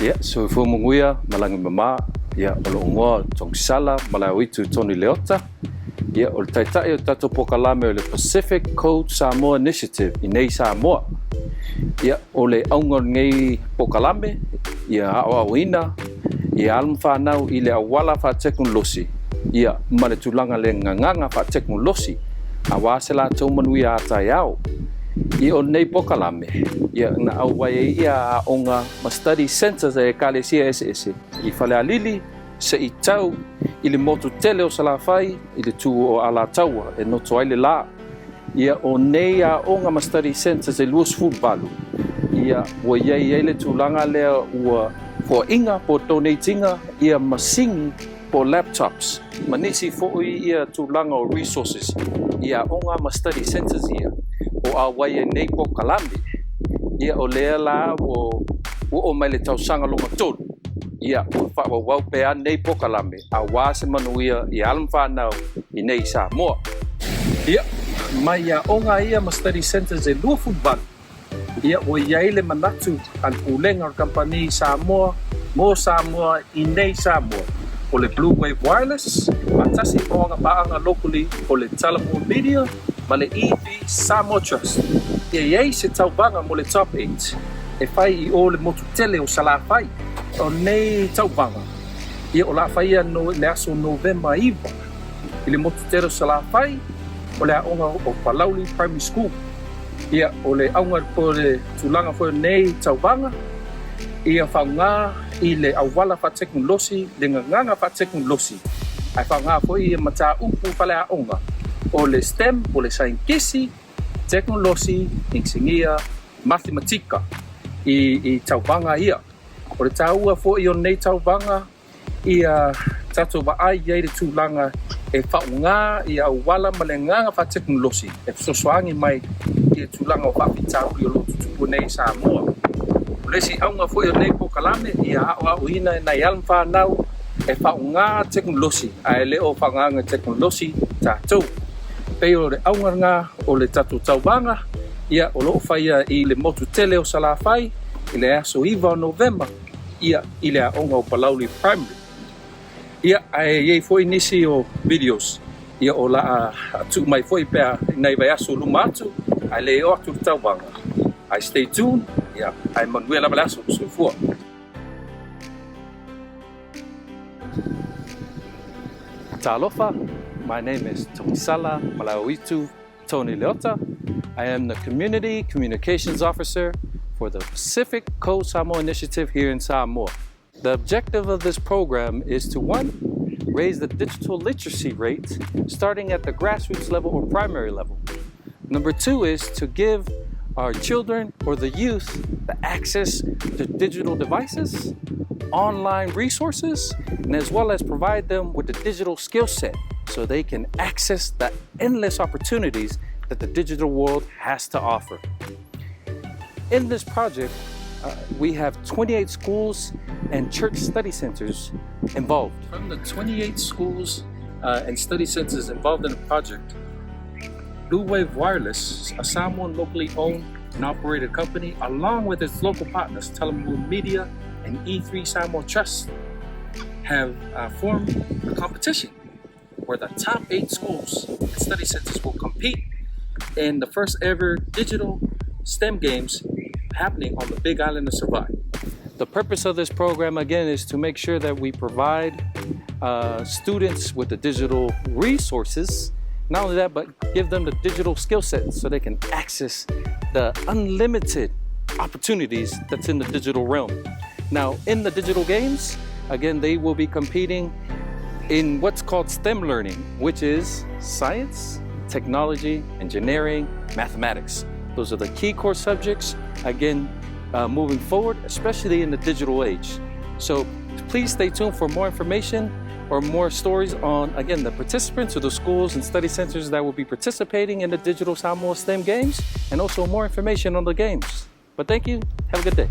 Yeah, so if munguia malangi mama, yeah, olo ngoa tong sala malawitu Tony Leota. Yeah, ol taitai o tato pokalame o le Pacific Coast Samoa Initiative i nei Samoa. Yeah, ole aunga ngei pokalame, yeah, awawina, yeah, alm whanau i le awala wha teknolosi. Yeah, male tulanga le nganganga wha teknolosi. Awase la tau manui a tai au. I o nei pokalame, ia na awai ia a onga ma study centers e kalesia ese. I whale a lili, se i tau, i le motu tele o Savaii, i le tu o ala taua, e noto ai le la. Ia o nei a onga ma study centers e luas fubalu. Ia ua iei le tūlanga lea ua po inga po donatinga ia masingi po laptops. Manisi fo'i ia tūlanga o resources. Ia onga ma study centers ia. O a wai e nei pokalame, ia o lea la o mai le tausanga longa tolu. Ia o whawau pea nei pokalame, a wase manuia i alam whanau i nei Samoa. Ia, mai a onga ia ma study centers e lua fubalu. Ia o iai le manatu al pulenga o kampani Samoa, mo Samoa i nei Samoa. O le BlueWave Wireless, matasi o anga paanga locally o le Talamua Media, ma le Samoa Trust. Ia iei se taubanga mo le top 8. E whai i o le motu tele o Savaii. O nei taubanga. Ia o la whaia no le aso November iwa. I le motu tele o Savaii, o le aonga o Palauli Primary School. Ia o le aunga po le tulanga fo nei taubanga. Ia whaunga i le awala wha teknolosi, le nganga wha teknolosi. Ai whaunga fo i mata upu whale aonga. O le STEM, o le saintkisi, teknolosi, insingia, matematika i taubanga ia. O le taua fo i o nei taubanga ia tato waai iei le tūlanga e whaunga i awala ma le nganga wha teknolosi. E sosoangi mai i tūlanga o whawhitau i o lotu tupu nei Samoa. O lesi aunga fo i o nei pokalame i a au ina e nai alam whanau e whaunga teknolosi. A e leo whaunganga teknolosi tātou. Pei o le aunganga o le tatu taubanga, ia o loo whaia i le motu tele o Savaii, i le aso iwa o November, ia i le aonga o Palauli Primary. Ia ai iei foi nisi o videos, ia o la tu mai foi pea nei vai aso luma atu, ai le o atu taubanga. I stay tuned, ia ai manuela valaso sufua. Talofa. My name is Tomisala Malawitu Tony Leota. I am the Community Communications Officer for the Pacific Coast Samoa Initiative here in Samoa. The objective of this program is to, one, raise the digital literacy rate starting at the grassroots level or primary level. Number two is to give our children or the youth the access to digital devices, online resources, and as well as provide them with the digital skill set so they can access the endless opportunities that the digital world has to offer. In this project, we have 28 schools and church study centers involved. From the 28 schools and study centers involved in the project, BlueWave Wireless, a Samoan locally owned and operated company, along with its local partners, Talamua Media and E3 Samoa Trust, have formed a competition where the top 8 schools and study centers will compete in the first ever digital STEM games happening on the big island of Savaii. The purpose of this program, again, is to make sure that we provide students with the digital resources. Not only that, but give them the digital skill set so they can access the unlimited opportunities that's in the digital realm. Now, in the digital games, again, they will be competing in what's called STEM learning, which is science, technology, engineering, mathematics. Those are the key core subjects, again, moving forward, especially in the digital age. So please stay tuned for more information or more stories on, again, the participants or the schools and study centers that will be participating in the digital Samoa STEM Games, and also more information on the games. But thank you, have a good day.